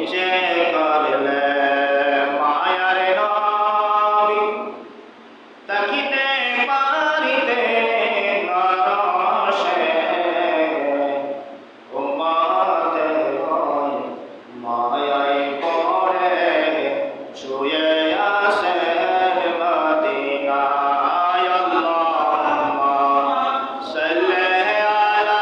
ইচ্ছে করলে মায়ার নবী তাকিতে পারিতে নরসে উম্মতে হয় মায়ায় পড়ে শুয়ে আছেন মদিনায় আল্লাহুম্মা সাল্লি আলা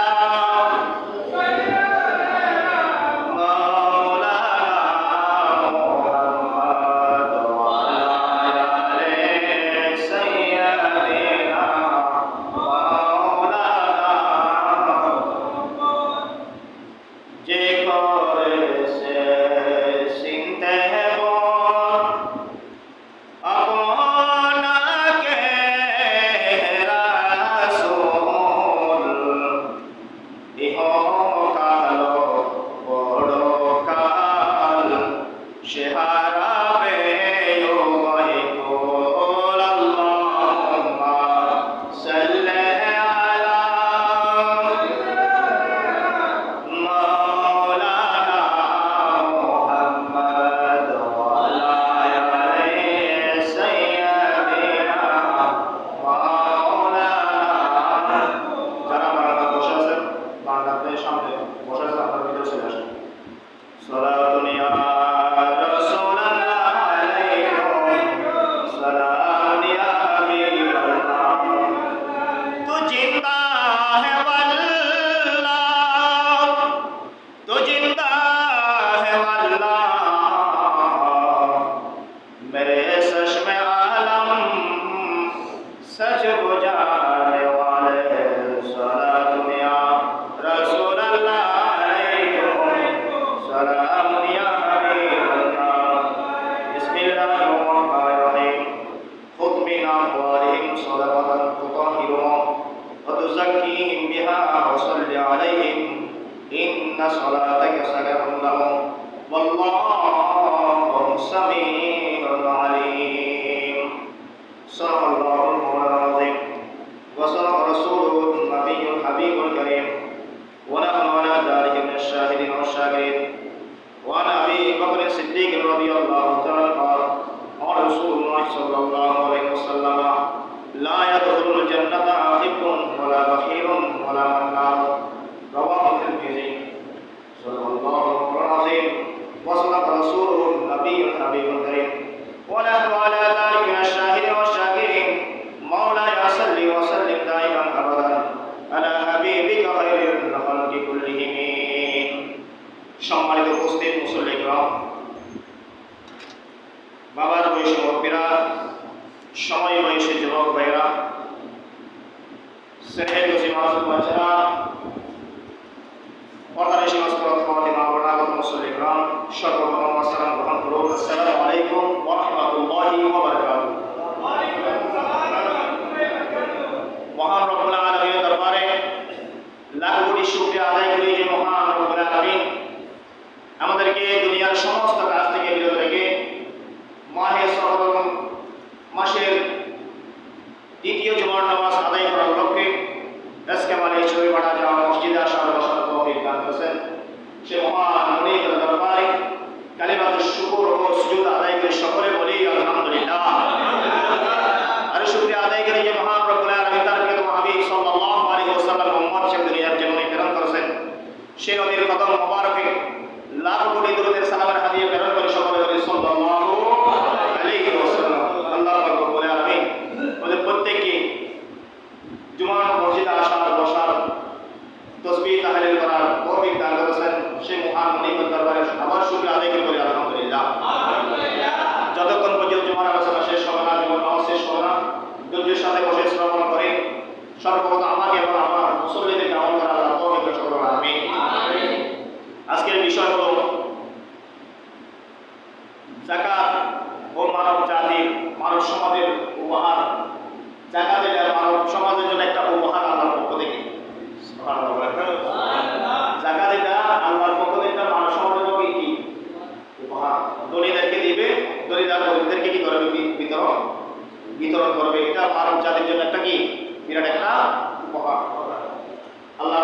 إن صلاتك سكن لهم والله سميع عليم صدق الله المولى العظيم وصدق رسوله النبي الحبيب الكريم ونحن على ذلك من الشاهدين والشاكرين وعن أبي بكر الصديق رضي الله تعالى قال قال رسول الله صلى الله عليه وسلم لا يدخل الجنة عاقب ولا بخيل ولا منان رواه الترمذي صدق الله العظيم وصدق رسوله النبي الحبيب الكريم ونحن على ذلك من الشاهدين والشاكرين مولاي صل وسلم دائما ابدا على حبيبك خير الخلق كلهم সম্মানিত উপস্থিত মুসল্লিগণ বাবার বয়সী মুরব্বীরা সময় বয়সী যুবক ভাইরা স্নেহের গজি মাসুদ বাচ্চারা পর্দার সমস্ত মা বোনাগত মুসল্লিগণ সর্বপ্রথম আসসালাম গ্রহণ করুন। আসসালামু আলাইকুম ওয়া রাহমাতুল্লাহি ওয়া বারাকাতুহু। মহান রব্বুল আলামিনের দরবারে লাখ কোটি শুকরিয়া আদায় করি যে মহান রব্বুল আলামিন আমাদেরকে দুনিয়ার সমস্ত কাজ থেকে বিরত রেখে মাহে সফর মাসের দ্বিতীয় জুমার নামাজ আদায় করার লক্ষ্যে আজকে আমাদের ছবি পাঠা যাওয়া মসজিদে আসার বসার তৌফিক দান করেছেন। সে মহান মুনিবের দরবারে কালিমাতুশ শুকর ও সুজুদ আদায় করে সকলে বলি আলহামদুলিল্লাহ। আর শুকরিয়া আদায় করে যে মহান রব্বুল আলামিন তার প্রিয় হাবিব সাল্লাল্লাহু আলাইহি ওয়াসাল্লাম উম্মত কে দুনিয়ার জন্য প্রেরণ করেছেন। সে নবীর কদম মোবারকে লাখ কোটি দরুদের সালামের হাদিয়া প্রেরণ করে সকলে বলি সাল্লাল্লাহু আলাইহি ওয়াসাল্লাম। আল্লাহ রব্বুল আলামিন ওদের প্রত্যেককে জুমার মসজিদে আসার বসার তাসবিহ তাহলিল করার তৌফিক দান করেছেন। সেই মহান মুনিবের দরবারে আবার শুকরিয়া আদায় করি আলহামদুলিল্লাহ। যতক্ষণ পর্যন্ত জুমার আলোচনা শেষ হবে না, জুমার নামাজ শেষ হবে না, ধৈর্যের সাথে বসে শ্রবণ করে সর্বপ্রথম আমাকে এবং আমার মুসল্লিদেরকে আমল করা আল্লাহ তৌফিক দান করুন আমিন। আজকের বিষয় হলো যাকাত ও মানব জাতির মানব সমাজের উপহার। যাকাত এটা মানব সমাজের জন্য একটা উপহার আল্লাহর পক্ষ থেকে। যাকাত এটা আল্লাহর পক্ষ থেকে মানব সমাজের জন্য কি উপহার। ধনীদেরকে দিবে, ধনীরা গরিবদেরকে কি করবে? বিতরণ করবে। এটা মানব জাতির জন্য একটা কি বিরাট একটা উপহার। আল্লাহ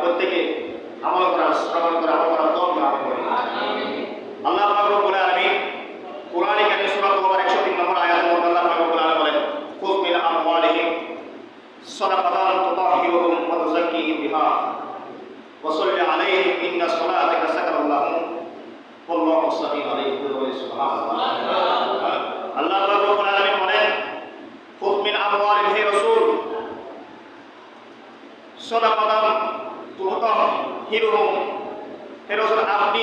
প্রত্যেকে আমল করা, শ্রবণ করা, আমল করা তৌফিক দান করুন। সাদাকাতান তুতাহহিরুহুম, হে রাসূল আপনি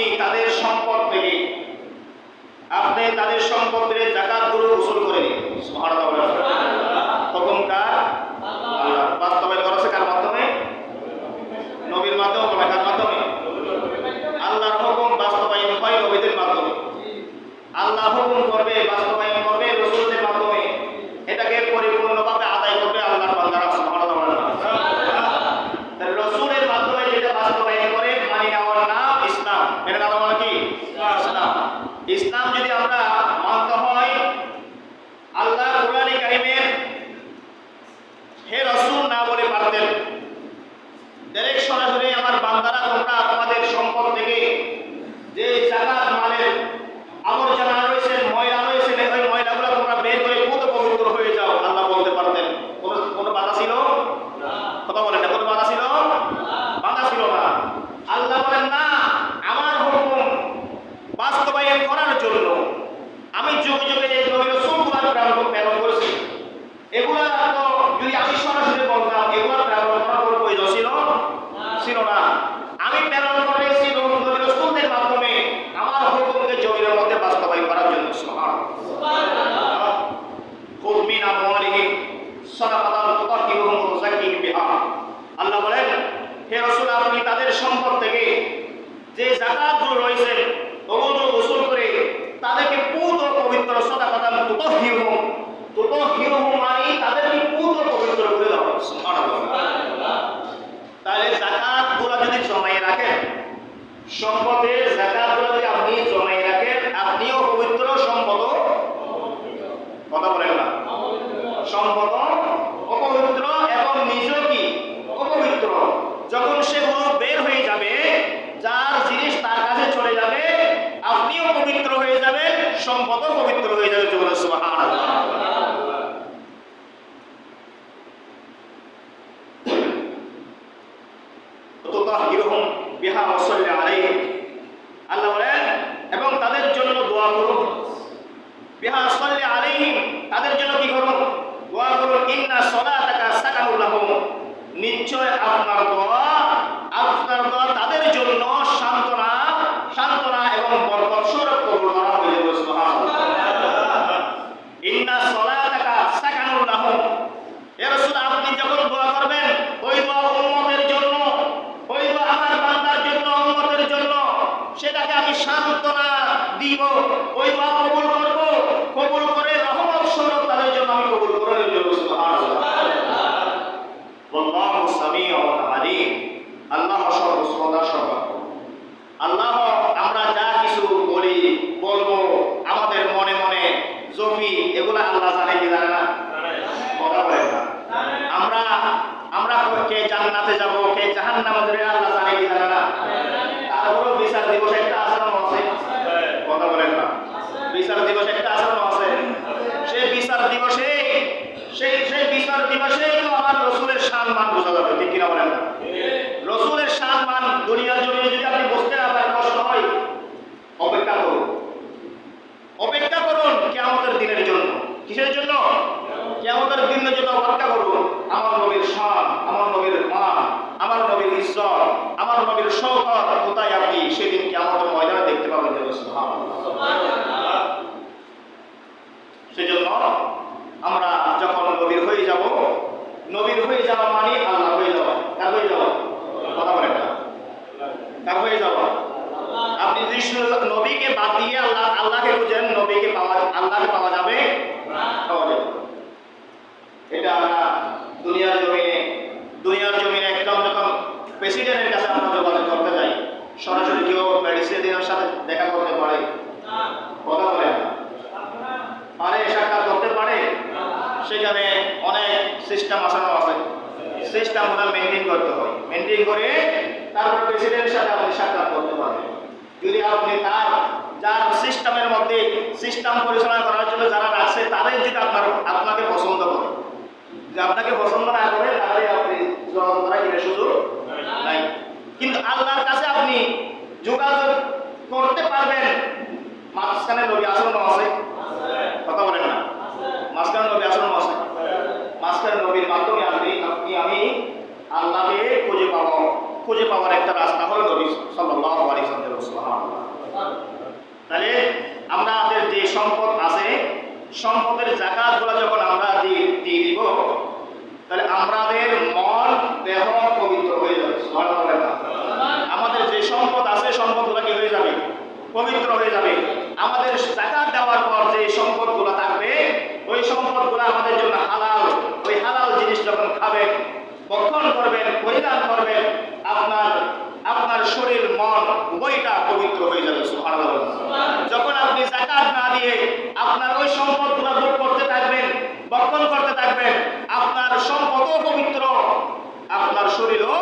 তাদের সম্পদ থেকে যাকাতগুলো উসুল করে দিন। সুবহানাল্লাহ। হুকুম কার? আল্লাহ। বাস্তবায়ন করেছে কার মাধ্যমে? নবীর মাধ্যমে। কার মাধ্যমে? আল্লাহর হুকুম বাস্তবায়ন হয় নবীদের মাধ্যমে। আল্লাহ হুকুম করবে, বাস্তবায়ন করবে রাসূলদের মাধ্যমে। এটাকে পরিপূর্ণভাবে আদায় করবে আল্লাহর বান্দারা। সুবহানাল্লাহ। রাসূলের মাধ্যমে যেটা বাস্তবায়ন করে মানি নেওয়ার নাম ইসলাম। এর নাম হলো কি? ইসলাম। ইসলাম যদি আমরা মানতে হয়, আল্লাহ কোরআনে কারীমের হে রাসূল না বলে পারতেন, ডাইরেক্ট সরাসরি আমার বান্দারা তোমরা তোমাদের সম্পদ থেকে যে যাকাত মালের আবর্জনা রয়েছে, ময়লা রয়েছে, ওই ময়লাগুলো তোমরা বের করে পুত পবিত্র হয়ে যাও, আল্লাহ বলতে পারতেন। কোনো বাধা ছিল? কথা বলেন না, কোনো বাধা ছিল? বাধা ছিল না। আল্লাহ বলেন না, আমার হুকুম বাস্তবায়ন করার জন্য আমি যুগে যুগে যে নবী রাসূলগুলো প্রেরণ করেছি, এগুলা তো যদি আমি সরাসরি বলতাম এগুলো প্রেরণ করার কোনো প্রয়োজন ছিল না। আমি প্রেরণ করেছি নবী রাসূলদের মাধ্যমে আমার হুকুমকে জমিনের মধ্যে বাস্তবায়ন করার জন্য। সুবহানাল্লাহ। খুয মিন আমওয়ালিহিম সাদাকাতান তুতাহহিরুহুম ওয়া তুযাক্কিহিম বিহা। আল্লাহ বলেন, হে রাসূল আপনি তাদের সম্পদ থেকে যে যাকাতগুলো রয়েছে ওগুলো উসুল করে তাদেরকে পুত ও পবিত্র সাদাকাতান তুতাহহিরুহুম মানে তাদেরকে পুত ও পবিত্র করে দাও। সুবহানাল্লাহ। তাহলে যাকাতগুলো যদি জমায়ে রাখেন, সম্পদের যাকাতগুলো যদি আপনি জমায়ে রাখেন, আপনিও পবিত্র, সম্পদও কথা বলেন না, সম্পদ অপবিত্র এবং নিজেও কি অপবিত্র। যখন সেগুলো বের হয়ে যাবে, যার জিনিস তার কাছে চলে যাবে, আপনিও পবিত্র হয়ে যাবেন, সম্পদও পবিত্র হয়ে যাবে। সুবহানাল্লাহ। তুতাহহিরুহুম বিহা ওয়া সাল্লি আলাইহিম। আল্লাহ বলেন এবং তাদের জন্য দোয়া করুন। বিহা সাল্লি আলাইহিম, তাদের জন্য কি করুন? দোয়া করুন। ইন্না সলাতাকা সাকানুল লাহুম, নিশ্চয় আপনার দোয়া তাদের জন্য সান্ত্বনা এবং বরকত স্বরূপ কবুল করা হয়ে যাবে। সুবহানাল্লাহ। ইন্না সলাতাকা সাকানুল লাহুম, হে রাসূল আপনি যখন দোয়া করবেন, ওই দোয়া উম্মতের জন্য, ওই দোয়া আমার বান্দার জন্য, উম্মতের জন্য, সেটাকে আমি সান্ত্বনা দিব, ওই দোয়া কবুল করব, কবুল করে রহমত স্বরূপ তাদের জন্য আমি কবুল করে নেব। সুবহানাল্লাহ। আল্লাহু সামিউন আলীম, আল্লাহ সর্বশ্রোতা সর্বজ্ঞ। আল্লাহ আমরা যা কিছু বলবো আমাদের মনে মনে জমি, এগুলো আল্লাহ জানে কি জানে না? কথা বলেন না। আমরা কে জান্নাতে যাব, কে জাহান্নামে যাবে, আল্লাহ জানে কি জানে না? তারপরও বিচার দিবস একটা আচরণ আছে। কথা বলেন না। বিচার দিবস একটা আচরণ আছে। সেই বিচার দিবসে তো আমার রাসূলের সম্মান বোঝা যাবে। ঠিক কিনা বলেন না? রাসূলের সম্মান দুনিয়ার জমিনে যদি আপনি বুঝতে না পারেন, কষ্ট হয়, অপেক্ষা করুন কিয়ামতের দিনের জন্য। কিসের জন্য? কিয়ামতের দিনের জন্য অপেক্ষা করুন। আমার নবীর শান, আমার নবীর মান, আমার নবীর ইজ্জত, আমার নবীর শওকত কোথায় আপনি সেদিন কিয়ামতের ময়দানে দেখতে পাবেন। সুবহানাল্লাহ। সেজন্য আমরা যখন নবীর হয়ে যাওয়া মানে আল্লাহ হয়ে যাওয়া। কার হয়ে যাওয়া? কথা বলেন না। কার হয়ে যাওয়া? আপনি যদি নবীকে বাদ দিয়ে আল্লাহকে খুঁজেন, আল্লাহকে পাওয়া যাবে? পাওয়া যাবে। এটা আমরা দুনিয়ার জমিনে একদম যখন প্রেসিডেন্টের কাছে আমরা যোগাযোগ করতে যাই, সরাসরি কেউ প্রেসিডেন্টের সাথে দেখা করতে পারে? কথা বলেন পারে? সাক্ষাৎ করতে পারে? সেখানে অনেক সিস্টেম আসানো আছে। সিস্টেমগুলো মেনটেন করতে হয়। মেনটেন করে তারপর প্রেসিডেন্টের সাথে আপনি সাক্ষাৎ করতে পারবেন। যদি আপনি যার সিস্টেমের মধ্যে সিস্টেম পরিচালনা করার জন্য যারা রাখছে, তাদের যদি আপনাকে পছন্দ করে, যে আপনাকে পছন্দ না করে, তাহলে আপনি সুযোগ নাই। কিন্তু আল্লাহর কাছে আপনি যোগাযোগ করতে পারবেন। মাঝখানে নবী আচরণ আছে। কথা বলেন না। মাঝখানে নবী আচরণ আছে। মাঝখানে নবীর মাধ্যমে আমি আল্লাহকে হওয়ার একটা রাস্তা হলো নবী সাল্লাল্লাহু আলাইহি ওয়াসাল্লাম। সুবহানাল্লাহ। তাহলে আমাদের যে সম্পদ আছে, সম্পদের যাকাতগুলো যখন আমরা দিয়ে দিব, তাহলে আমাদের মন দেহ পবিত্র হয়ে যাবে। সুবহানাল্লাহ। আমাদের যে সম্পদ আছে, সম্পদগুলো কি হয়ে যাবে? পবিত্র হয়ে যাবে। আমাদের যাকাত দেওয়ার পর যে সম্পদগুলো থাকবে, ওই সম্পদগুলো আমাদের জন্য হালাল। ওই হালাল জিনিস যখন খাবেন, ভক্ষণ করবেন, পরিধান করবেন, আপনার শরীর মন উভয়টা পবিত্র হয়ে যাবে। সুবহানাল্লাহ। যখন আপনি যাকাত না দিয়ে আপনার ওই সম্পদগুলো ভোগ করতে থাকবেন, ভক্ষণ করতে থাকবেন, আপনার সম্পদও পবিত্র, আপনার শরীরও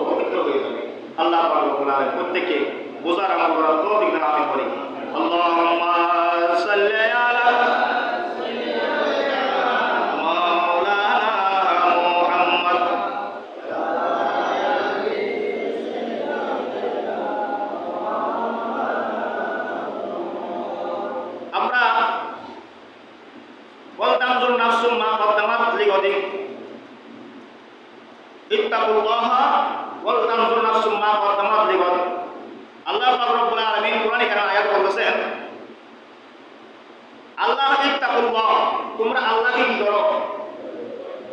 পবিত্র হয়ে যাবে। আল্লাহ পাক রব্বুল আলামিন প্রত্যেককে বোঝার আমল করার তৌফিক দান আমিন করি। আল্লাহুম্মা সাল্লি আলা মাওলানা মুহাম্মদ। আমরা বলতাম যে নাফসুম মা কদ্দামাত লিগাদিন, ইত্তাকুল্লাহা ওয়াল তানজুর নাফসুম মা কদ্দামাত লিগাদ। আল্লাহ পাক রব্বুল আলামিন কোরআনে কারীমে আয়াত বলতেছেন, আল্লাহ ইত্তাকুল্লাহ, তোমরা আল্লাহকে কি করো?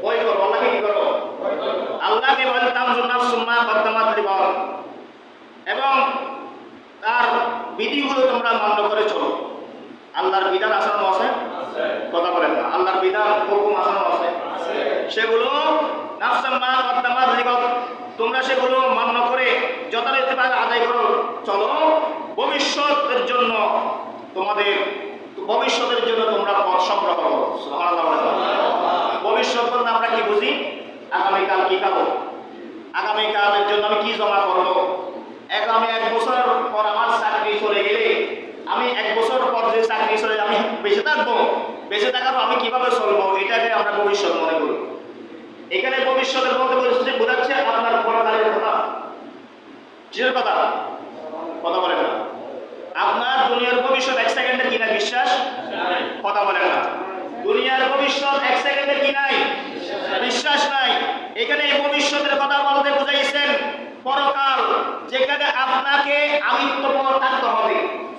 ভয় করো। আল্লাহকে কি করো? আল্লাহকে ওয়াল তানজুর নাফসুম মা কদ্দামাত লিগাদ, এবং তার বিধিগুলো তোমরা মান্য করে চলো। আল্লাহর বিধান আসানো আছে, কথা বলেন না? আল্লাহর বিধান হুকুম আসানো আছে, সেগুলো নাফসাম মা কদ্দামাত লিগাদ, তোমরা সেগুলো মান্য করে যথারীতিভাবে আদায় করো, চলো। ভবিষ্যতের জন্য তোমরা পথ সংগ্রহ করো। সুবহানাল্লাহ। ভবিষ্যৎ বলতে আমরা কি বুঝি? আগামীকাল কি খাবো, আগামীকালের জন্য আমি কি জমা করবো, আমি 1 বছর পর আমার চাকরি চলে গেলে, আমি 1 বছর পর যে চাকরি চলে আমি বেঁচে থাকবো, বেঁচে থাকার আমি কিভাবে চলবো, এটাকে আমরা ভবিষ্যৎ মনে করি। এখানে ভবিষ্যতের মধ্যে বোঝাচ্ছে আপনার পরকালের কথা। কিসের কথা? কথা বলেন না। আপনার দুনিয়ার ভবিষ্যৎ 1 সেকেন্ডের কি নাই বিশ্বাস? কথা বলেন না। দুনিয়ার ভবিষ্যৎ 1 সেকেন্ডের কি নাই? বিশ্বাস নাই। এখানে এই ভবিষ্যতের কথা বলতে বুঝাইছেন পরকাল, যেখানে আপনাকে আমৃত্যুপর থাকতে হবে,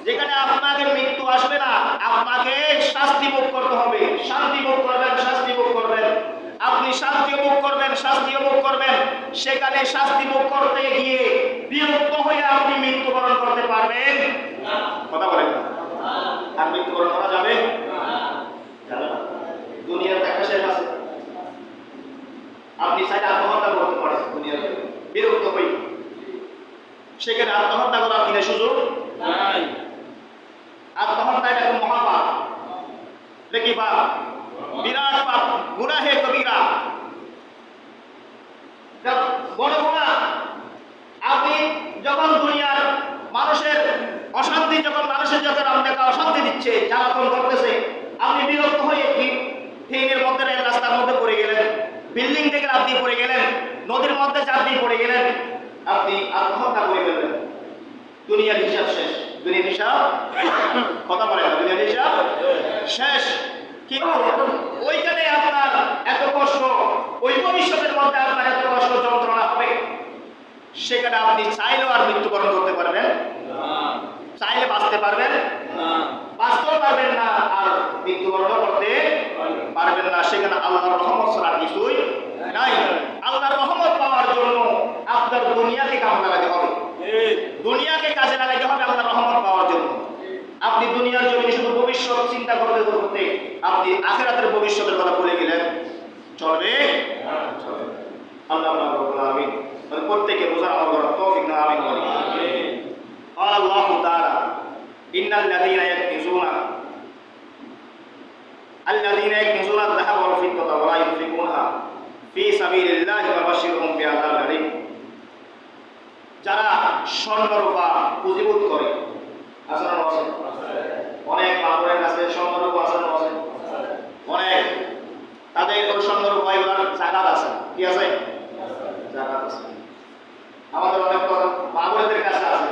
যেখানে আপনাকে মৃত্যু আসবে না, আপনাকে শাস্তি ভোগ করতে হবে। শান্তি ভোগ করবেন, শাস্তি ভোগ করবেন, আপনি শান্তি ভোগ করবেন, শাস্তি ভোগ করবেন। সেখানে শাস্তি ভোগ করতে গিয়ে বিরক্ত হয়ে আপনি মৃত্যুবরণ করতে পারবেন না। কথা বলেন না। আর মৃত্যুবরণ করা যাবে না। দুনিয়ার একটা শেষ আছে, আপনি চাইলে আত্মহত্যা করতে পারেন দুনিয়াতে, বিরক্ত হই, সেখানে আত্মহত্যা করার কিনা সুযোগ নাই। আত্মহত্যা এটা একটা মহাপাপ, দেখি পাপ, বিরাট পাপ, গুনাহে কবিরা, বড় গুনাহ। আপনি যখন দুনিয়ার মানুষের অশান্তি, যখন মানুষের যখন আপনাকে অশান্তি দিচ্ছে, জ্বালাতন করতেছে, আপনি বিরক্ত হয়ে কি ট্রেনের মধ্যে, রেল রাস্তার মধ্যে পড়ে গেলেন, বিল্ডিং থেকে আপনি পড়ে গেলেন, নদীর মধ্যে আপনি পড়ে গেলেন, আপনি আত্মহত্যা করে ফেললেন। দুনিয়ার হিসাব শেষ। দুনিয়ার হিসাব, কথা বলেন না, দুনিয়ার হিসাব শেষ। কিন্তু ওইখানে আপনার এত কষ্ট, ওই ভবিষ্যতের মধ্যে আপনার এত কষ্ট যন্ত্রণা হবে, সেখানে আপনি চাইলেও আর মৃত্যুবরণ করতে পারবেন না, চাইলে বাঁচতে পারবেন না, বাঁচতেও পারবেন না, আর মৃত্যুবরণও করতে পারবেন না। সেখানে আল্লাহর রহমত ছাড়া কিছুই নাই। আল্লাহর রহমত পাওয়ার জন্য আপনার দুনিয়াকে কাজে লাগাতে হবে, দুনিয়াকে কাজে লাগাতে হবে আল্লাহর রহমত পাওয়ার জন্য। আপনি দুনিয়ার জন্য শুধু ভবিষ্যৎ চিন্তা করতে করতে আপনি আখিরাতের ভবিষ্যতের কথা ভুলে গেলেন, চলবে? আল্লাহ রাব্বুল আলামিন প্রত্যেককে বোঝার আমল করার তৌফিক দান আমিন বলি। আল্লাহ তাআলা ইন্নাল লাযীনা ইয়াকনিজুনা আয-যাহাব ওয়াল ফিদ্দাতা ওয়া লা ইউনফিকুনহা ফি সাবিলিল্লাহি ফাবাশশিরহুম বিআযাবিন আলীম। যারা স্বর্ণ রূপা পুঁজিভূত করে, আছে না আছে? অনেক মানুষের কাছে স্বর্ণ রূপা আছে না আছে? অনেক, তাদের ওই স্বর্ণ রূপা এগুলোর জাকাত আছে। কি আছে? জাকাত আছে। আমাদের অনেক মানুষদের কাছে আছে।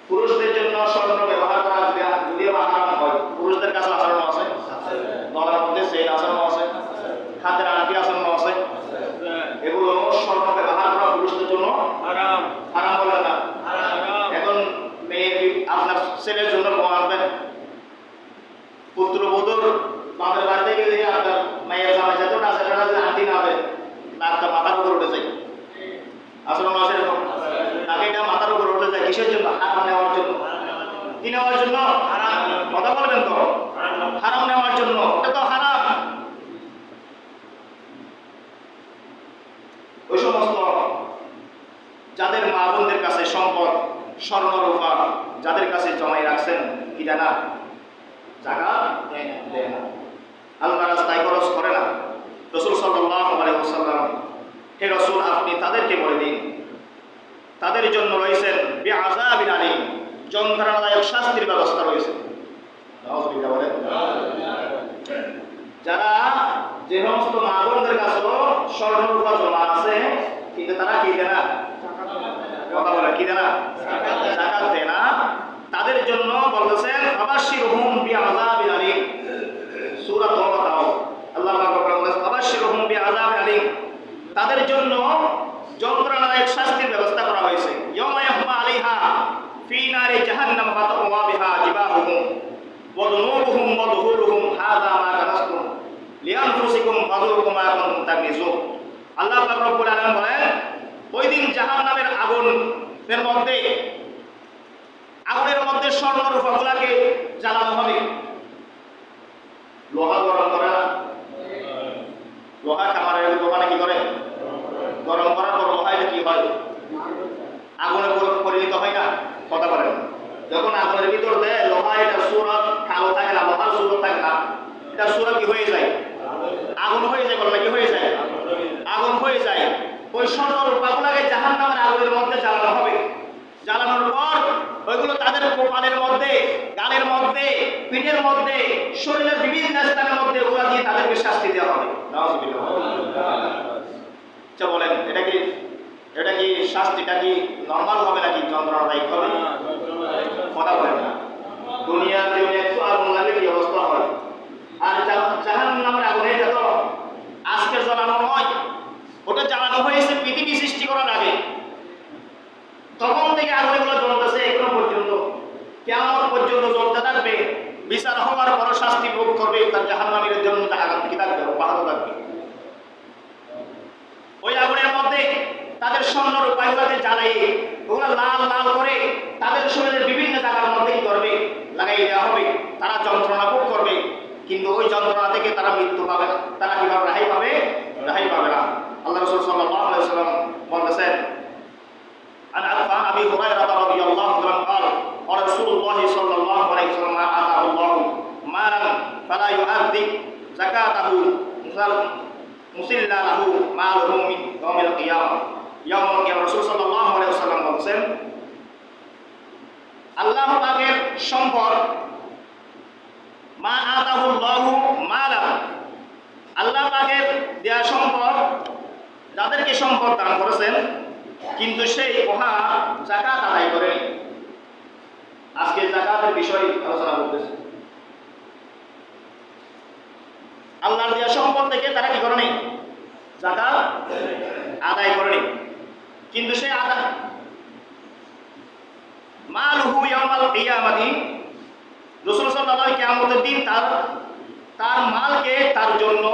পুরুষদের জন্য স্বর্ণ ব্যবহার করা যদিও হারাম হয়, পুরুষদের কাছে আচরণ আছে, গলার মধ্যে চেইন আচরণ আছে, হাতের আংটি আচরণ আছে, এগুলো স্বর্ণ ব্যবহার করা পুরুষদের জন্য হারাম। কিসের জন্য? হারাম নেওয়ার জন্য। কি নেওয়ার জন্য? কথা বলবেন তো? হারাম নেওয়ার জন্য। এটা তো হারাম। ওই সমস্ত যাদের মা বোনদের কাছে সম্পদ স্বর্ণ রূপা যাদের কাছে জমাই রাখছেন, কি জানা যাকাত দেয় না, আল্লাহ রাস্তায় খরচ করে না। রাসূল সাল্লাল্লাহু আলাইহি ওয়াসাল্লাম, হে রাসূল, আপনি তাদেরকে বলে দিন তাদের জন্য রয়েছেন বিআযাবিন আলীম, যন্ত্রণাদায়ক শাস্তির ব্যবস্থা রয়েছে। নাউযুবিল্লাহ বলেন। যারা যে সমস্ত মা বোনদের কাছে স্বর্ণ রূপা জমা আছে, কিন্তু তারা কি দেয় না? কথা বলে কি দেয় না? যাকাত দেয় না। তাদের জন্য বলতেছেন ফাবাশশিরহুম বিআযাবিন আলীম। সূরা তাওবা আল্লাহ পাক বলেন ফাবাশশিরহুম বিআযাবিন আলীম, তাদের জন্য যন্ত্রণাদায়ক শাস্তির ব্যবস্থা করা হয়েছে। ইয়াওমা ইয়াহমা আলাইহা ফি নারি জাহান্নাম ফাতাওয়া বিহা জিবাহুহুম ওয়া দুনুবুহুম ওয়া যুহুরুহুম হাযা মা কানাসতুম লিআনফুসিকুম ফাযুকু মা কুনতুম তাকনিজুন। আল্লাহ পাক রব্বুল আলামিন বলেন, ওই দিন জাহান্নামের আগুনের মধ্যে স্বর্ণ রূপাগুলাকে জ্বালানো হবে। লোহা গরম করে না? লোহা খামারের দোকানে কি করে? গরম করার পর লোহা কি হয়? আগুনে পরিণত হয় না? কথা বলেন। যখন আগুনের ভিতর দেয় লোহা, এটা সুরত কালো থাকে না, লোহার সুরত থাকে না, এটা সুরত কি হয়ে যায়? আগুন হয়ে যায়। বলে কি হয়ে যায়? আগুন হয়ে যায়। ওই স্বর্ণ রূপাগুলাকে জাহান্নামের আগুনের মধ্যে জ্বালানো হবে। জ্বালানোর পর ওইগুলো তাদের কপালের মধ্যে, গালের মধ্যে, পিঠের মধ্যে, শরীরের বিভিন্ন স্থানের মধ্যে ওগুলা দিয়ে তাদেরকে শাস্তি দেওয়া হবে। নাউযুবিল্লাহ। আচ্ছা বলেন, এটা কি শাস্তিটা কি নরমাল হবে নাকি যন্ত্রণাদায়ক হবে? কথা বলেন না। দুনিয়াতে একটু আগুন লাগলে কি অবস্থা হয়? আর জাহান্নামের আগুন এটা তো আজকে জ্বালানো নয়, ওটা জ্বালানো হয়েছে পৃথিবী সৃষ্টি করার আগে। তখন থেকে আগুনগুলো জ্বলতেছে এখনো পর্যন্ত, কিয়ামত পর্যন্ত জ্বলতে থাকবে। বিচার হওয়ার পর শাস্তি ভোগ করবে, তার জাহান্নামের জন্য জাহান্নাম কি থাকবে? অব্যাহত থাকবে। ওই আগুনের মধ্যে তাদের স্বর্ণ রূপাগুলোকে জ্বালিয়ে ওগুলো লাল লাল করে তাদের শরীরের বিভিন্ন জায়গার মধ্যে কি করবে? লাগাই দেওয়া হবে। তারা যন্ত্রণা ভোগ করবে, কিন্তু ওই যন্ত্রণা থেকে তারা মৃত্যু পাবে না। তারা কিভাবে রেহাই পাবে? রেহাই পাবে না। আল্লাহ রাসূল সাল্লাল্লাহু আলাইহি ওয়াসাল্লাম বলেছেন, عن أبي هريرة رضي الله عنه قال قال رسول الله صلى الله عليه وسلم ما آتاه الله مالا فلا يؤدي زكاته مسل له ماله من يوم القيامة يوم القيامة। রাসূল সাল্লাল্লাহু আলাইহি ওয়াসাল্লাম বলেছেন, আল্লাহ পাকের সম্পদ, মা আতাহুল্লাহু মালা, আল্লাহ পাকের দেয়া সম্পদ, যাদেরকে সম্পদ দান করেছেন কিন্তু সেই উহা যাকাত আদায় করেনি। আজকে যাকাতের বিষয় আলোচনা করতেছি। আল্লাহর দেয়া সম্পদ থেকে তারা কি করেনি? যাকাত আদায় করেনি। কিন্তু সেই আদায় মালহু ইয়াউমাল কিয়ামাতি, রাসূল সাল্লাল্লাহু আলাইহি কিয়ামতের দিন তার মালকে তার জন্য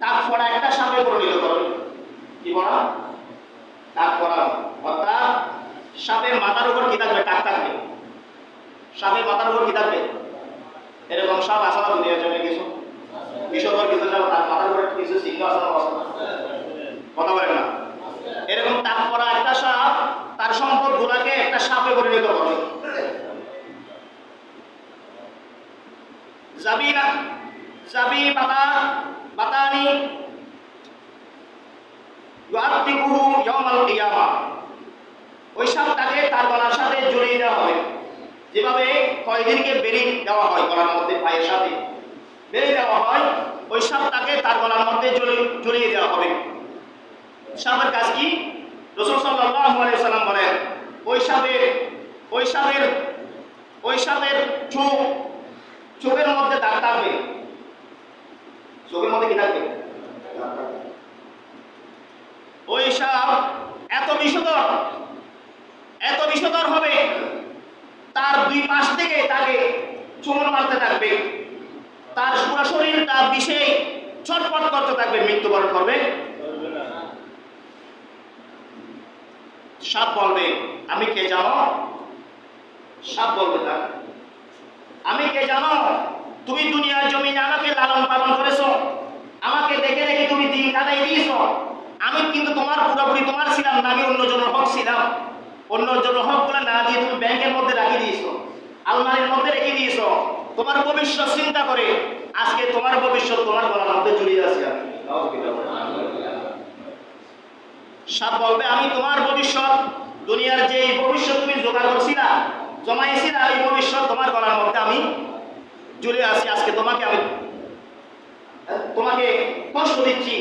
টাক পড়া একটা সাপে পরিণত করবে। কি বলা? টাক পড়া, অর্থাৎ সাপের মাথার উপর কি থাকবে? টাক থাকবে। সাপের মাথার উপর কি থাকবে? এরকম সাপ আছে না দুনিয়ার জন্য? কিছু বিষধর কিছু সাপ, তার মাথার উপর কিছু চিহ্ন আছে না? কথা বলেন না। এরকম টাক পড়া একটা সাপ তার সম্পদ গুলাকে একটা সাপে পরিণত করবে। জাবি বাতানি ইউআতিকুহু ইয়াউমাল কিয়ামা, ওই সাপটাকে তার গলার সাথে জড়িয়ে দেওয়া হবে। যেভাবে কয়েদিনকে বেড়ি দেওয়া হয় গলার মধ্যে, পায়ের সাথে বেড়ি দেওয়া হয়, ওই সাপটাকে তার গলার মধ্যে জড়িয়ে দেওয়া হবে। সাপের কাজ কি? রাসূল সাল্লাল্লাহু আলাইহি ওয়াসাল্লাম বলেন, ওই সাপের চোখের মধ্যে দাগ থাকবে। চোখের মধ্যে কি থাকবে? ওই সাপ এত বিষধর হবে, তার দুই পাশ থেকে তাকে চুমন মারতে থাকবে, তার পুরো শরীরটা বিষে ছটফট করতে থাকবে, মৃত্যুবরণ করবে। সাপ বলবে আমি কে জানো? সাপ বলবে তার আমি কে জানো? তুমি দুনিয়ার জমিনে আমাকে লালন পালন করেছো, আমাকে দেখে দেখে তুমি দিন কাটাই দিয়েছো। আমি কিন্তু তোমার পুরোপুরি তোমার ছিলাম না, আমি অন্যজনের হক ছিলাম। অন্যজনের হক গুলো না দিয়ে তুমি ব্যাংকের মধ্যে রাখিয়ে দিয়েছো, আলমারির মধ্যে রেখে দিয়েছো। তোমার ভবিষ্যৎ চিন্তা করে আজকে তোমার ভবিষ্যৎ তোমার গলার মধ্যে ঝুলিয়ে আছে। সাপ বলবে আমি তোমার ভবিষ্যৎ, দুনিয়ার যে ভবিষ্যৎ তুমি জোগাড় করছিলা, জমাইছিলা, এই ভবিষ্যৎ তোমার গলার মধ্যে আমি ঝুলিয়ে আছি। আজকে তোমাকে কষ্ট দিচ্ছি।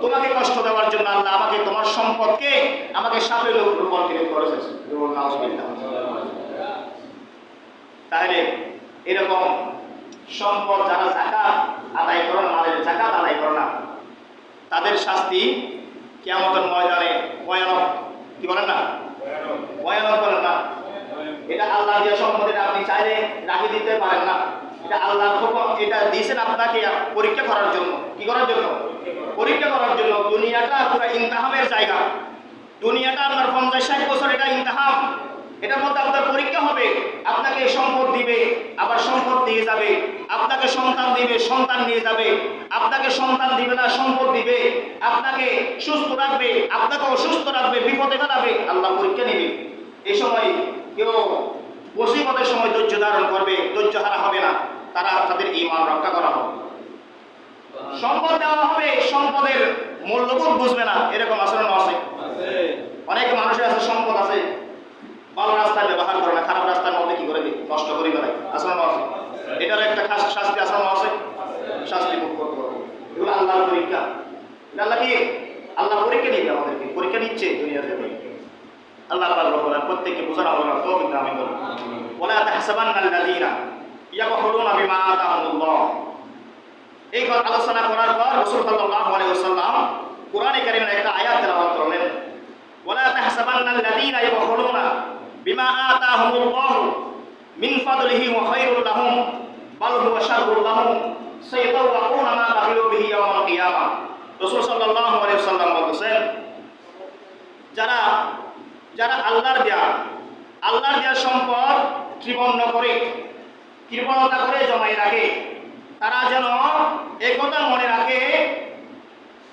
তোমাকে কষ্ট দেওয়ার জন্য আল্লাহ আমাকে তোমার সম্পদকে আমাকে সাপের রূপান্তরিত করেছে। তাহলে এরকম সম্পদ যারা যাকাত আদায় করে, মালের যাকাত আদায় করে না, তাদের শাস্তি কিয়ামতের ময়দানে ভয়ানক। কি বলেন না? ভয়ানক বলেন না? এটা আল্লাহ দেওয়া সম্পদ, এটা আপনি চাইলে রাখি দিতে পারেন না। এটা আল্লাহর হুকুম, এটা দিয়েছেন আপনাকে পরীক্ষা করার জন্য। কি করার জন্য? পরীক্ষা করার জন্য। দুনিয়াটা পুরো ইমতিহানের জায়গা। দুনিয়াটা আপনার 50-60 বছর এটা ইমতিহান। এটার মধ্যে আপনার পরীক্ষা হবে। আপনাকে সম্পদ দিবে, আবার সম্পদ নিয়ে যাবে। আপনাকে সন্তান দিবে, সন্তান নিয়ে যাবে। আপনাকে সন্তান দিবে না, সম্পদ দিবে। আপনাকে সুস্থ রাখবে, আপনাকে অসুস্থ রাখবে, বিপদে ফেলাবে। আল্লাহ পরীক্ষা নেবে। এই সময় কেউ মুসিবতের সময় ধৈর্য ধারণ করবে, ধৈর্য হারা হবে না, তারা তাদের ঈমান রক্ষা করা হবে। সম্পদ দেওয়া হবে, সম্পদের মূল্যবোধ বুঝবে না, এরকম আচরণ আছে। অনেক মানুষের আছে সম্পদ আছে, ভালো রাস্তায় ব্যবহার করে না, খারাপ রাস্তার মধ্যে কি করে নষ্ট করে বেড়ায়, আচরণ আছে। এটার একটা শাস্তি আচরণ আছে, শাস্তি ভোগ করতে হবে। এগুলো আল্লাহর পরীক্ষা। আল্লাহ কি? আল্লাহ পরীক্ষা নিবে, আমাদেরকে পরীক্ষা নিচ্ছে দুনিয়াতে। আল্লাহ পাক রব্বুল আলামিন প্রত্যেককে বোঝানো বলার তৌফিক দান করুন। ওয়ালা তাহসাবান্নাল্লাযীনা ইয়াবখুলুনা বিমা আতাহুমুল্লাহ। এই কথা আলোচনা করার পর রাসূল সাল্লাল্লাহু আলাইহি ওয়াসাল্লাম কোরআনে কারীমের একটা আয়াত তেলাওয়াত করলেন। ওয়ালা তাহসাবান্নাল্লাযীনা ইয়াবখুলুনা বিমা আতাহুমুল্লাহ মিন ফাদলিহি ওয়া খায়রুল লাহুম বাল হুয়া শাররুল লাহুম সায়াতাওয়াকুনা মা বাখিলু বিহি ইয়াওমাল কিয়ামাহ। রাসূল সাল্লাল্লাহু আলাইহি ওয়াসাল্লাম বলেছেন, যারা আল্লাহর দেয়া সম্পদ কৃপণ করে, কৃপণতা করে জমাই রাখে, তারা যেন একথা মনে রাখে,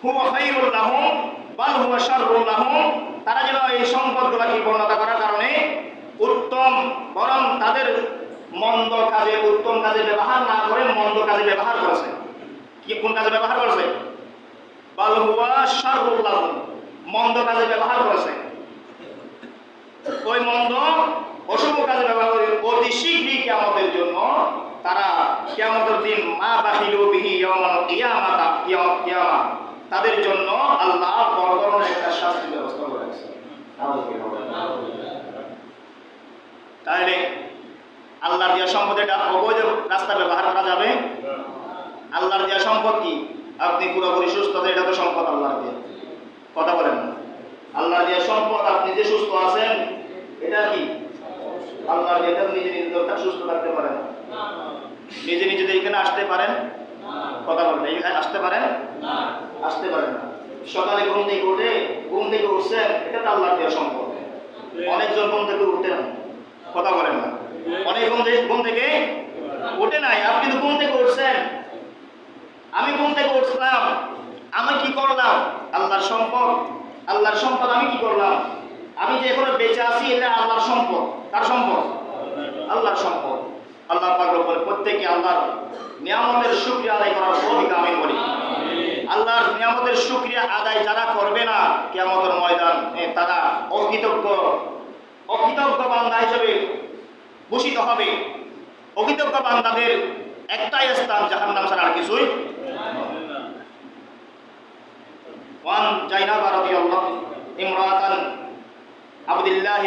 হুয়া খায়রুল লাহুম বাল হুয়া শাররুল লাহুম, তারা যেন এই সম্পদগুলো কৃপণতা করার কারণে উত্তম, বরং তাদের মন্দ কাজে, উত্তম কাজে ব্যবহার না করে মন্দ কাজে ব্যবহার করেছে। কি কোন কাজে ব্যবহার করেছে? বাল হুয়া শাররুল লাহুম, মন্দ কাজে ব্যবহার করেছে। ওই মন্দ অশুভ কাজে ব্যবহার করে অতি শীঘ্রই কিয়ামতের জন্য তারা কিয়ামতের দিন মা বাখিলু বিহি ইয়াওমাল কিয়ামাহ, তাদের জন্য আল্লাহ বড় ধরনের একটা শাস্তির ব্যবস্থা করেছে। তাহলে আল্লাহর দেওয়া সম্পদের অবৈধ রাস্তা ব্যবহার করা যাবে? আল্লাহর দেওয়া সম্পদ কি? আপনি পুরোপুরি সুস্থ আছেন, এটা তো সম্পদ আল্লাহর দেওয়া। কথা বলেন না? আল্লাহর দেওয়া সম্পদ, আপনি যে সুস্থ আছেন এটা কি আল্লাহর দেওয়া? এটা নিজে নিজে সুস্থ থাকতে পারেন, নিজে নিজে এখানে আসতে পারেন? কথা বলেন, আসতে পারেন? আসতে পারেন না। সকালে ঘুম থেকে উঠছেন, এটা তো আল্লাহর দেওয়া সম্পদ। অনেকজন ঘুম থেকে উঠতে না, কথা বলেন না? অনেক ঘুম থেকে উঠে নাই, আপনি তো ঘুম থেকে উঠছেন। আমি ঘুম থেকে উঠলাম, আমি কি করলাম? আল্লাহর সম্পদ। আল্লাহর সম্পদ আমি কি করলাম? আমি যে এখনো বেঁচে আছি, এটা আল্লাহর সম্পদ। কার সম্পদ? আল্লাহর সম্পদ। আল্লাহ পাক রব্বুল প্রত্যেককে আল্লাহর নিয়ামতের শুকরিয়া আদায় করার তৌফিক আমি করি। আল্লাহর নিয়ামতের শুকরিয়া আদায় যারা করবে না, কিয়ামতের ময়দান তারা অকৃতজ্ঞ বান্দা হিসেবে ভূষিত হবে। অকৃতজ্ঞ বান্দাদের একটাই স্থান, জাহান্নাম ছাড়া আর কিছুই। ওয়ান জাইনাব রাদিয়াল্লাহু ইমরাতান আবদুল্লাহ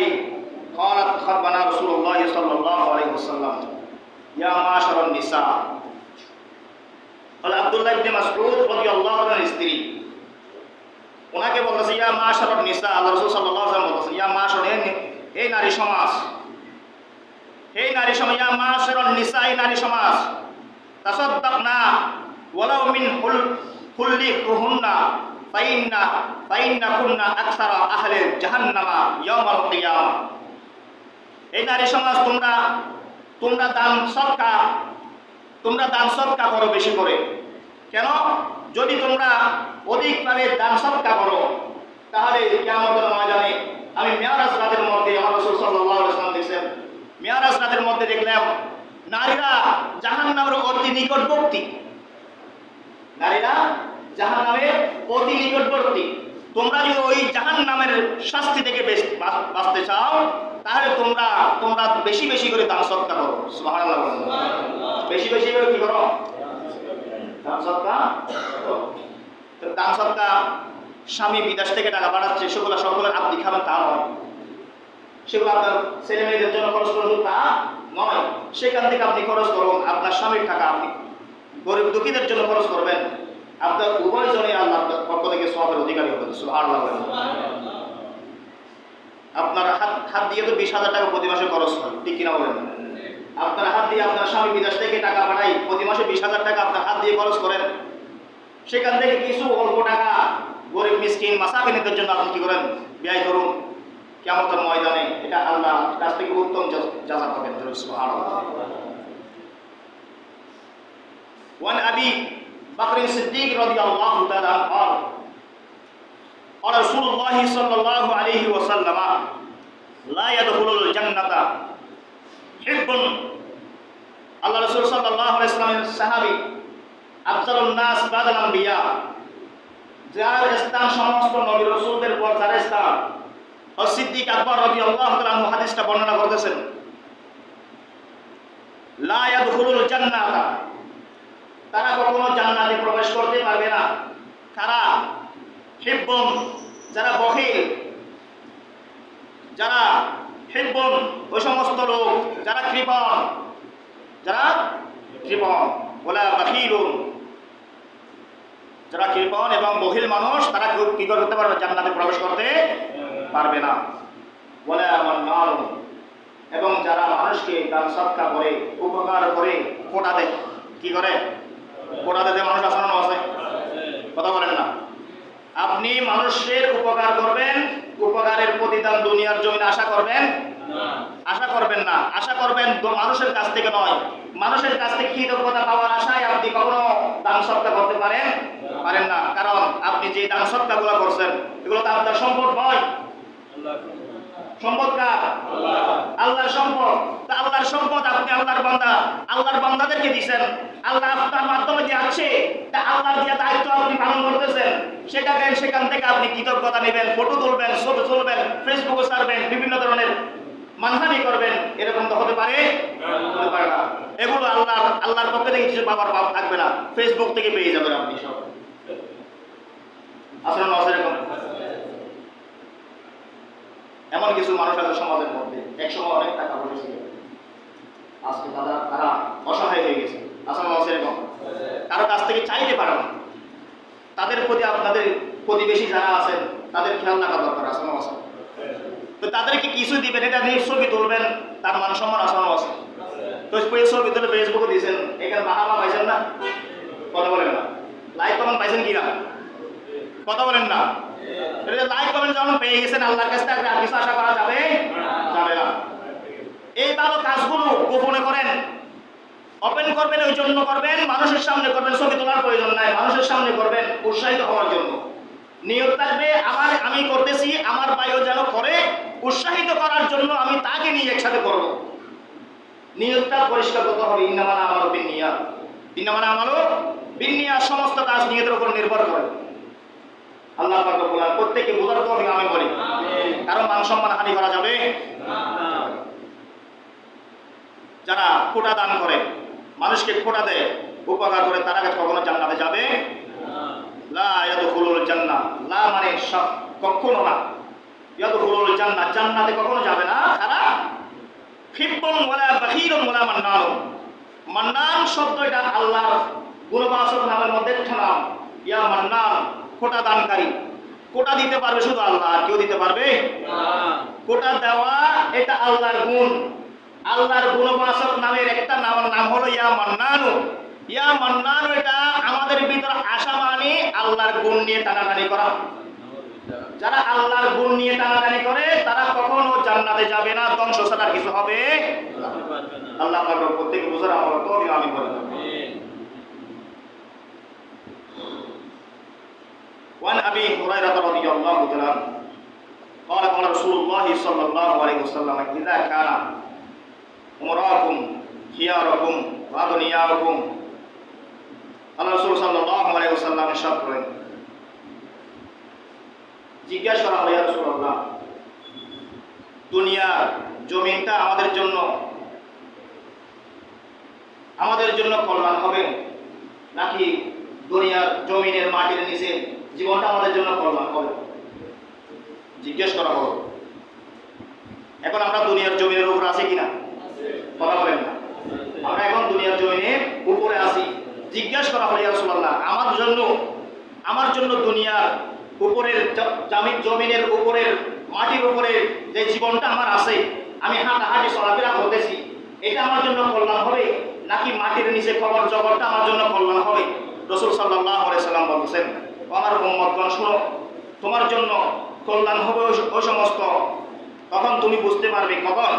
قالت خطبنا رسول الله صلى الله عليه وسلم يا معشر النساء। আব্দুল্লাহ ইবনে মাসউদ রাদিয়াল্লাহু আনহুর স্ত্রী, ওনাকে বলতেছে ইয়া মাশারান নিসা। আল্লাহ রাসূল সাল্লাল্লাহু আলাইহি ওয়াসাল্লাম বলতেছে ইয়া মাশার, এই নারী সমাজ, এই নারী সমাজ, ইয়া মাশারান নিসা, এই নারী সমাজ, তাসাদ্দাকনা ওয়ালাউ মিন হুল্লিকুহুন্না ফাইন্না কুন্না আকসারা আহলে জাহান্নামা ইয়াউমাল কিয়ামা। এই নারী সমাজ, তোমরা দান সদকা করো বেশি করে। কেন? যদি তোমরা অধিকভাবে দান সদকা করো, তাহলে কিয়ামতের ময়দানে আমি মেরাজ রাতের মধ্যে আমার রাসূল সাল্লাল্লাহু আলাইহি ওয়াসাল্লাম দেখছেন, মেরাজ রাতের মধ্যে দেখলাম নারীরা জাহান্নামের অতি নিকটবর্তী। নারীরা জাহান্নামের অতি নিকটবর্তী। তোমরা যদি ওই জাহান্নামের শাস্তি থেকে বাঁচতে চাও, তাহলে তোমরা বেশি বেশি করে দান সদকা করো। সুবহানাল্লাহ। বেশি বেশি করে কি করো? দান সদকা। দান সদকা, স্বামী বিদেশ থেকে টাকা পাঠাচ্ছে, সেগুলো সকলে আপনি খাবেন তা নয়। সেগুলো আপনার ছেলে মেয়েদের জন্য খরচ করুন তা নয়। সেখান থেকে আপনি খরচ করুন, আপনার স্বামীর টাকা আপনি গরিব দুঃখীদের জন্য খরচ করবেন। আপনার উভয়জনে আল্লাহর পক্ষ থেকে সওয়াবের অধিকারী হবেন। সুবহানাল্লাহ। আপনার হাত দিয়ে তো 20,000 টাকা প্রতি মাসে খরচ হয়, ঠিক কিনা বলেন? আপনার হাত দিয়ে আপনার স্বামী বিদেশ থেকে টাকা পাঠাই, প্রতি মাসে 20,000 টাকা আপনার হাত দিয়ে খরচ করেন। সেখান থেকে কিছু অল্প টাকা গরিব মিসকিন মাসাকিনদের জন্য আপনি কি করেন? ব্যয় করুন। কিয়ামতের ময়দানে এটা আল্লাহর কাছ থেকে উত্তম জাযা পাবেন। সুবহানাল্লাহ। ওয়ান আবি বকর সিদ্দিক রাদিয়াল্লাহু তাআলা قال قال رسول الله صلى الله عليه وسلم لا يدخل الجنة حب। আল্লাহ রাসূল সাল্লাল্লাহু আলাইহি ওয়াসাল্লামের সাহাবী আফজালুন নাস বাদাল আম্বিয়া, যার স্থান সমস্ত নবী রাসূলদের পর যার স্থান, সিদ্দিক আকবর রাদিয়াল্লাহু তাআলা আনহু হাদিসটা বর্ণনা করতেছেন। লা ইয়াদখুলুল জান্নাতা, তারা কখনো জান্নাতে প্রবেশ করতে পারবে না। কারা? হিব্বুন, যারা বখিল, যারা হিব্বুন ওই সমস্ত লোক যারা কৃপণ, ওলা বাখিলুন, যারা কৃপণ এবং বখিল মানুষ, তারা কি করতে পারবে? জান্নাতে প্রবেশ করতে পারবে না। ওয়ালা মান্নান, এবং যারা মানুষকে দান সদকা করে, উপকার করে, ফোঁটা দেয়। কি করে? ফোঁটা দিতে মানুষ আসানো আছে, কথা বলেন না। আপনি মানুষের উপকার করবেন, উপকারের প্রতিদান দুনিয়ার জমিনে আশা করবেন না। আশা করবেন মানুষের কাছ থেকে নয়। মানুষের কাছ থেকে কৃতজ্ঞতা পাওয়ার আশায় আপনি কখনো দান সদকা করতে পারেন না। কারণ আপনি যে দান সদকাগুলো করছেন, এগুলো তো আপনার সম্পদ নয়। সম্পদ কার? আল্লাহর সম্পদ। তা আল্লাহর সম্পদ আপনি আল্লাহর বান্দাদেরকে দিয়েছেন। আল্লাহ আপনার মাধ্যমে যে আছে, তা আল্লাহর দেওয়া দায়িত্ব আপনি পালন করতেছেন। সেখান থেকে আপনি কৃতজ্ঞতা নেবেন, ফটো তুলবেন, ছবি তুলবেন, ফেসবুকে ছাড়বেন, বিভিন্ন ধরনের মানহানি করবেন, এরকম তো হতে পারে না। এগুলো আল্লাহর পক্ষ থেকে কিছু পাওয়ার পাপ থাকবে না, ফেসবুক থেকে পেয়ে যাবেন আপনি সব। আসলে এরকম এমন কিছু মানুষ আছে সমাজের মধ্যে, একসময় অনেক টাকা পয়সা ছিল, আজকে তারা অসহায় হয়ে গেছে। আসলে এরকম কারো কাছ থেকে চাইতে পারে না। তাদের প্রতি আপনাদের প্রতিবেশী যারা আছেন, তাদের খেয়াল রাখা দরকার। আসলে তো তাদেরকে কিছু দিবেন, এটা নিয়ে ছবি তুলবেন, তার মান সম্মান আসলে আছে। তো ছবি তুলে ফেসবুকে দিয়েছেন, এখানে বাহাবা পাইছেন না? কথা বলেন না। লাইক কমেন্ট পাইছেন কিনা? কথা বলেন না। লাইক কমেন্ট যখন পেয়ে গেছেন, আল্লাহর কাছ থেকে আর কিছু আশা করা যাবে না। এই ভালো কাজগুলো গোপনে করেন, ওপেন করবেন, ওই জন্য করবেন, মানুষের সামনে করবেন। ছবি তোলার প্রয়োজন নাই, মানুষের সামনে করবেন উৎসাহিত হওয়ার জন্য। নিয়ত থাকবে আমি করতেছি, আমার ভাইও যেন করে, উৎসাহিত করার জন্য আমি তাকে নিয়ে একসাথে করব। নিয়তটা পরিষ্কার করতে হবে। ইন্নামাল আমালু বিন্নিয়াত, সমস্ত কাজ নিয়তের উপর নির্ভর করে। আল্লাহ পাক রব্বুল আলামিন প্রত্যেককে বোঝার তৌফিক আমি বলি, কারণ মান সম্মান হানি করা যাবে না। যারা খোটা দান করে, মানুষকে খোটা দেয়, উপকার করে, তারা কখনো জান্নাতে যাবে লা ইয়াদখুলুল জান্নাহ। লা মানে কখনো না, ইয়াদখুলুল জান্নাহ, জান্নাতে কখনো যাবে না। তারা হিব্বুন ওয়ালা বাখিলুন ওয়ালা মান্নান। মান্নান শব্দটা আল্লাহর গুণবাচক নামের মধ্যে একটা নাম। ইয়া মান্নান, খোটা দানকারী। কোটা দিতে পারবে শুধু আল্লাহ, আর কেউ দিতে পারবে না। কোটা দেওয়া এটা আল্লাহর গুণ। আল্লাহর গুণবাচক নামের একটা নাম হলো ইয়া মান্নানু। ইয়া মান্নানু, এটা আমাদের ভিতরে আশা মানে মানে আল্লাহর গুণ নিয়ে টানাটানি করা। যারা আল্লাহর গুণ নিয়ে টানাটানি করে তারা কখনো জান্নাতে যাবে না, ধ্বংস ছাড়া কিছু হবে না। আল্লাহ পাক প্রত্যেককে বুঝার আমল তৌফিক আমিন বলেন। وعن أبي هريرة رضي الله تعالى عنه قال قال رسول الله صلى الله عليه وسلم إذا كان أمراكم خياركم وأغنياءكم আল্লাহ রাসূল সাল্লাল্লাহু আলাইহি ওয়াসাল্লাম ইরশাদ করেন, জিজ্ঞাসা করা হলো, ইয়া রাসূলুল্লাহ, দুনিয়ার জমিনটা আমাদের জন্য কল্যাণ হবে নাকি দুনিয়ার জমিনের মাটির নিচে জীবনটা আমাদের জন্য কল্যাণ হবে? জিজ্ঞেস করা হলো। এখন আমরা দুনিয়ার জমিনের উপর আছি কিনা? কথা বলেন না। আমরা এখন দুনিয়ার জমিনের উপরে আছি। জিজ্ঞাসা করা হলো, ইয়া রাসূলুল্লাহ, আমার জন্য দুনিয়ার উপরের জমিনের উপরের মাটির উপরে যে জীবনটা আমার আছে, আমি হাঁটাহাঁটি চলাফেরা করতেছি, এটা আমার জন্য কল্যাণ হবে নাকি মাটির নিচে খবর জগৎটা আমার জন্য কল্যাণ হবে? রাসূল সাল্লাল্লাহু আলাইহি সাল্লাম বলেছেন, আমার উম্মতগণ শুনো, তোমার জন্য কল্যাণ হবে ওই সমস্ত, তখন তুমি বুঝতে পারবে কখন,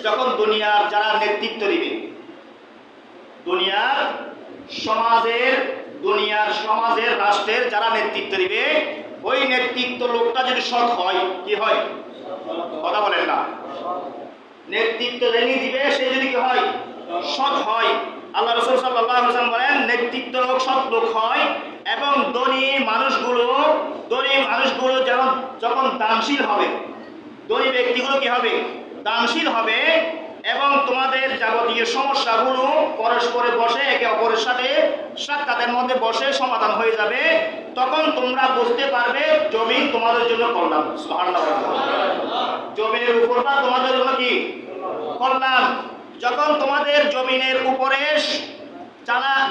যখন দুনিয়ার যারা নেতৃত্ব দিবে, দুনিয়ার সমাজের রাষ্ট্রের যারা নেতৃত্ব দিবে, ওই নেতৃত্ব লোকটা যদি সৎ হয়, কি হয়? কথা বলেন না। নেতৃত্ব যিনি দিবে সে যদি কি হয়? সৎ হয়। আল্লাহ রাসূল সাল্লাল্লাহু আলাইহি ওয়াসাল্লাম বলেন, নেতৃত্ব লোক সৎ লোক হয় এবং ধনী মানুষগুলো যখন দানশীল হবে, ধনী ব্যক্তিগুলো কি হবে? দানশীল হবে এবং তোমাদের যাবতীয় সমস্যাগুলো পরস্পরে বসে একে অপরের সাথে সাক্ষাতের মধ্যে বসে সমাধান হয়ে যাবে। তখন তোমরা বুঝতে পারবে জমিন তোমাদের জন্য কল্যাণ। সুবহানাল্লাহ। জমিনের উপর বা তোমাদের জন্য কি কল্যাণ? যখন তোমাদের জমিনের উপরে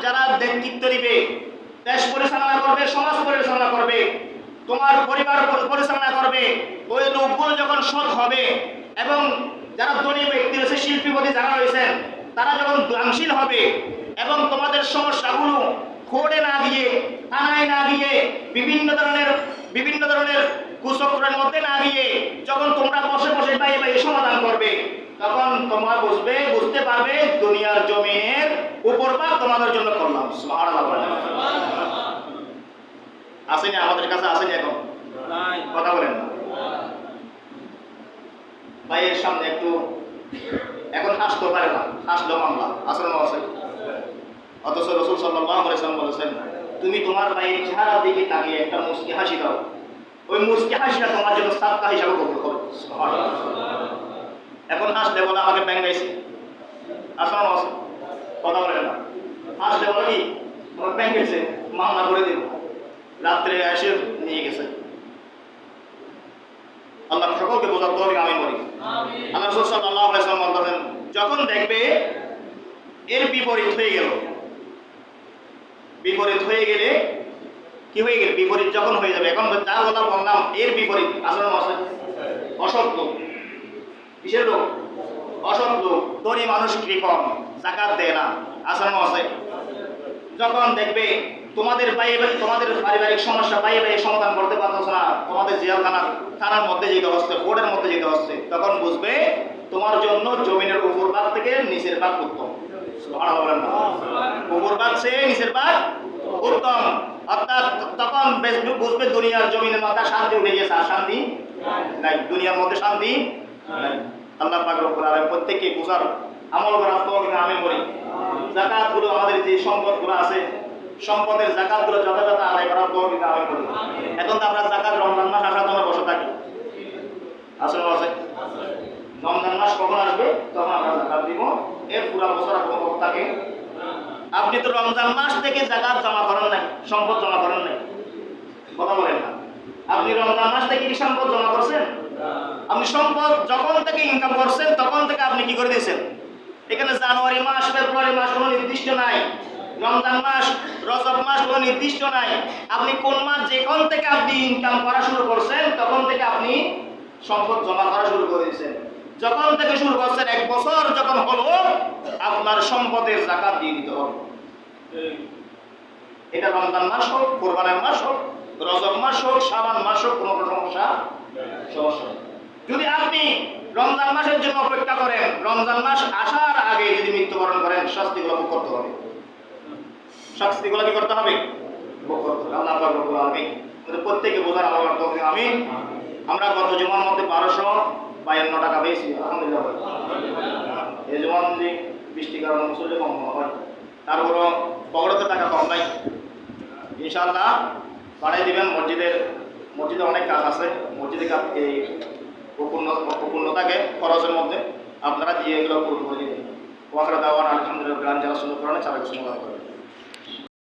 যারা নেতৃত্ব দিবে, দেশ পরিচালনা করবে, সমাজ পরিচালনা করবে, তোমার পরিবার পরিচালনা করবে, ওই লোকগুলো যখন সৎ হবে এবং যারা ধনী ব্যক্তি রয়েছে, শিল্পীপতি যারা রয়েছেন, তারা যখন দানশীল হবে এবং তোমাদের সমস্যাগুলো কোর্টে না গিয়ে, থানায় না গিয়ে, বিভিন্ন ধরনের কুচক্রের মধ্যে না গিয়ে যখন তোমরা বসে বসে বাইরে সমাধান করবে, তখন তোমরা বুঝতে পারবে দুনিয়ার জমিনের উপর বা তোমাদের জন্য করলাম। সুবহানাল্লাহ। আসেনি আমাদের কাছে, আসেনি এখন? কথা বলেন না। ভাইয়ের সামনে একটু এখন হাসতে পারে না, হাসলো মামলা, আসলে আছে। অথচ রাসূল সাল্লাল্লাহু আলাইহি ওয়াসাল্লাম বলেছেন, তুমি তোমার ভাইয়ের চেহারার দিকে তাকিয়ে একটা মুস্কি হাসি দাও, ওই মুস্কি হাসিটা তোমার জন্য সাদকা হিসাবে কবুল করো। সুবহানাল্লাহ। এখন হাসলে বলে আমাকে ব্যাঙ্গাইছে, আসলে আছে। কথা বলেন না। হাসলে বলে কি তোমার ব্যাঙ্গাইছে, মামলা করে দেব, রাত্রে এসে নিয়ে গেছে। আল্লাহ সকলকে বোঝার তৌফিক আমিন বলি। আল্লাহ রাসূল সাল্লাল্লাহু আলাইহি ওয়াসাল্লাম বলেন, যখন দেখবে এর বিপরীত হয়ে গেলে কি হয়ে গেল? বিপরীত যখন হয়ে যাবে, এখন যা বললাম এর বিপরীত আসলে অসৎ লোক। কিসের লোক? অসৎ লোক। ধনী মানুষ কৃপণ, যাকাত দেয় না, আসলে আছে। যখন দেখবে তোমাদের পারিবারিক সমস্যা বাইরে সমাধান করতে পারছো না, তোমাদের থানার মধ্যে যেতে হচ্ছে, কোর্টের মধ্যে যেতে হচ্ছে, তখন বুঝবে তোমার জন্য জমিনের উপর ভাগ থেকে নিচের ভাগ উত্তম। উপর ভাগ সে নিচের ভাগ উত্তম। অর্থাৎ তখন বুঝবে দুনিয়ার জমিনের মাথা শান্তি উঠে গেছে, আর শান্তি নাই, দুনিয়ার মধ্যে শান্তি নাই। আল্লাহ পাক রব্বুল আলামিন প্রত্যেককে বুঝার আমল করার তৌফিক আমিন বলি। যাকাতগুলো, আমাদের যে সম্পদগুলো আছে, সম্পদের যাকাতগুলো যথাযথ আদায় করার তৌফিক আমিন বলি। এখন তো আমরা যাকাত রমজান মাস আসার জন্য বসে থাকি, আসলে আছে। রমজান মাস কখন আসবে তখন আমরা যাকাত দিব, এর পুরো বছর কোনো থাকে। আপনি তো রমজান মাস থেকে যাকাত জমা করেন নাই, সম্পদ জমা করেন নাই, কথা বলেন না। আপনি রমজান মাস থেকে কি সম্পদ জমা করছেন? আপনি সম্পদ যখন থেকে ইনকাম করছেন তখন থেকে আপনি কি করে দিয়েছেন? এখানে জানুয়ারি মাস, ফেব্রুয়ারি মাস কোনো নির্দিষ্ট নাই, রমজান মাস, রজব মাস কোনো নির্দিষ্ট নাই। আপনি কোন মাস যেখান থেকে আপনি ইনকাম করা শুরু করছেন তখন থেকে আপনি সম্পদ জমা করা শুরু করে দিয়েছেন। যখন থেকে শুরু করছেন, 1 বছর যখন হলো, আপনার সম্পদের যাকাত দিয়ে দিতে হবে। এটা রমজান মাস হোক, কোরবানের মাস হোক, রজব মাস হোক, শাবান মাস হোক, কোনো সমস্যা নেই। যদি আপনি রমজান মাসের জন্য অপেক্ষা করেন, রমজান মাস আসার আগে যদি মৃত্যুবরণ করেন, শাস্তিগুলো ভোগ করতে হবে। শাস্তিগুলো কি করতে হবে? ভোগ করতে হবে। আল্লাহ পাক রব্বুল আলামিন প্রত্যেকে বোঝার আল্লাহ পাক তৌফিক আমিন। আমরা গত জুমার মধ্যে 1252 টাকা পেয়েছি, আলহামদুলিল্লাহ। এই জুমার মধ্যে বৃষ্টির কারণে মুসল্লি কম হয়, তারপরও পকেটে টাকা কম নাই। ইনশাআল্লাহ বাড়াই দিবেন। মসজিদে অনেক কাজ আছে, মসজিদে কাজ এই অপূর্ণতাকে খরচের মধ্যে আপনারা দিয়ে এগুলো পূরণ করে দিবেন। ওয়াকরা দাওয়ান আলহামদুলিল্লাহ। যারা সুন্দর করেন, সারা কিছু করেন।